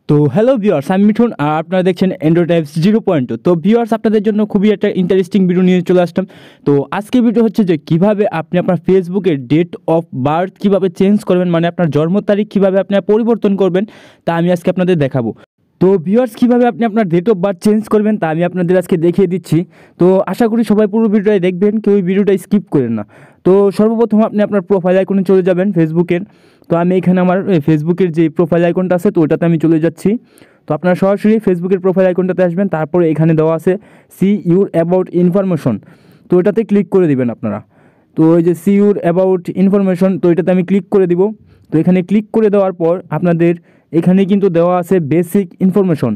তো hello viewers, আমি মিঠুন আর আপনারা দেখছেন অ্যান্ড্রয়েড টাইপস 0.2। তো ভিউয়ার্স, আপনাদের জন্য খুবই একটা ইন্টারেস্টিং ভিডিও নিয়ে চলে আসলাম। তো আজকে ভিডিও হচ্ছে যে কিভাবে আপনি আপনার ফেসবুকের ডেট অফ বার্থ কীভাবে চেঞ্জ করবেন, মানে আপনার জন্ম তারিখ কীভাবে আপনি পরিবর্তন করবেন তা আমি আজকে আপনাদের দেখাবো। তো ভিউয়ার্স, কীভাবে আপনি আপনার ডেট অফ বার্থ চেঞ্জ করবেন তা আমি আপনাদের আজকে দেখিয়ে দিচ্ছি। তো আশা করি সবাই পুরো ভিডিওটাই দেখবেন, কেউ ভিডিওটা স্কিপ করেন না। তো সর্বপ্রথম আপনি আপনার প্রোফাইল আইকনে চলে যাবেন ফেসবুকের। তো আমি এখানে আমার ফেসবুকের যে প্রোফাইল আইকনটা আছে তো ওটাতে আমি চলে যাচ্ছি। তো আপনারা সরাসরি ফেসবুকের প্রোফাইল আইকনটাতে আসবেন, তারপরে এখানে দেওয়া আছে সি ইউর অ্যাবাউট ইনফরমেশন, তো এটাতে ক্লিক করে দিবেন আপনারা। তো ওই যে সি ইউর অ্যাবাউট ইনফরমেশন, তো এটাতে আমি ক্লিক করে দিব। তো এখানে ক্লিক করে দেওয়ার পর আপনাদের এখানে কিন্তু দেওয়া আছে বেসিক ইনফরমেশন।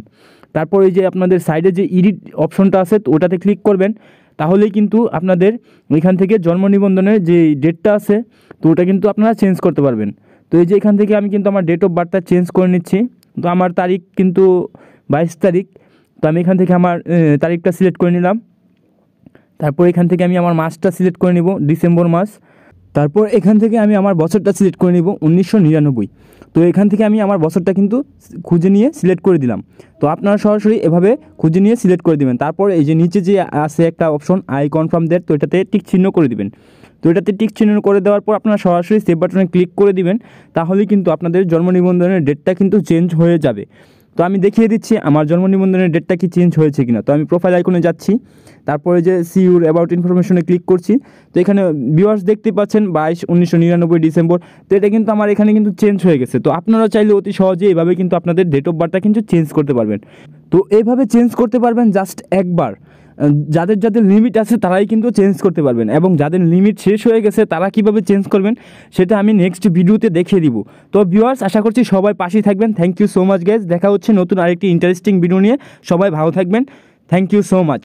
তারপর এই যে আপনাদের সাইডে যে এডিট অপশনটা আছে তো ওটাতে ক্লিক করবেন, তাহলেই কিন্তু আপনাদের এখান থেকে জন্ম নিবন্ধনের যে ডেটটা আছে তো ওটা কিন্তু আপনারা চেঞ্জ করতে পারবেন। তো এই যে এখান থেকে আমি কিন্তু আমার ডেট অফ বার্থটা চেঞ্জ করে নিচ্ছি। তো আমার তারিখ কিন্তু 22 তারিখ। তো আমি এখান থেকে আমার তারিখটা সিলেক্ট করে নিলাম। তারপর এখান থেকে আমি আমার মাসটা সিলেক্ট করে নিব, ডিসেম্বর মাস। তারপর এখান থেকে আমি আমার বছরটা সিলেক্ট করে নিব 1999। তো এখান থেকে আমি আমার বছরটা কিন্তু খুঁজে নিয়ে সিলেক্ট করে দিলাম। তো আপনারা সরাসরি এভাবে খুঁজে নিয়ে সিলেক্ট করে দিবেন। তারপর এই যে নিচে যে আছে একটা অপশন আই কনফার্ম দ্যাট, তো এটাতে টিক চিহ্ন করে দিবেন। তো এটাতে টিক চিহ্ন করে দেওয়ার পর আপনারা সরাসরি সেভ বাটনে ক্লিক করে দিবেন, তাহলেই কিন্তু আপনাদের জন্ম নিবন্ধনের ডেটটা কিন্তু চেঞ্জ হয়ে যাবে। তো আমি দেখিয়ে দিচ্ছি আমার জন্ম নিবন্ধনের ডেটটা কি চেঞ্জ হয়েছে কিনা। তো আমি প্রোফাইল আইকনে যাচ্ছি, তারপরে যে সি ইউর অ্যাবাউট ইনফরমেশনে ক্লিক করছি। তো এখানে ভিউয়ার্স দেখতে পাচ্ছেন 22/1999 ডিসেম্বর। তো এটা কিন্তু আমার এখানে কিন্তু চেঞ্জ হয়ে গেছে। তো আপনারা চাইলে অতি সহজে এভাবে কিন্তু আপনাদের ডেট অফ বার্থটা কিন্তু চেঞ্জ করতে পারবেন। তো এইভাবে চেঞ্জ করতে পারবেন জাস্ট একবার। যাদের যাদের লিমিট আছে তারাই কিন্তু চেঞ্জ করতে পারবেন, এবং যাদের লিমিট শেষ হয়ে গেছে তারা কীভাবে চেঞ্জ করবেন সেটা আমি নেক্সট ভিডিওতে দেখিয়ে দিব। তো ভিউয়ার্স, আশা করছি সবাই পাশেই থাকবেন। Thank you so much guys. দেখা হচ্ছে নতুন আরেকটি ইন্টারেস্টিং ভিডিও নিয়ে। সবাই ভালো থাকবেন। Thank you so much.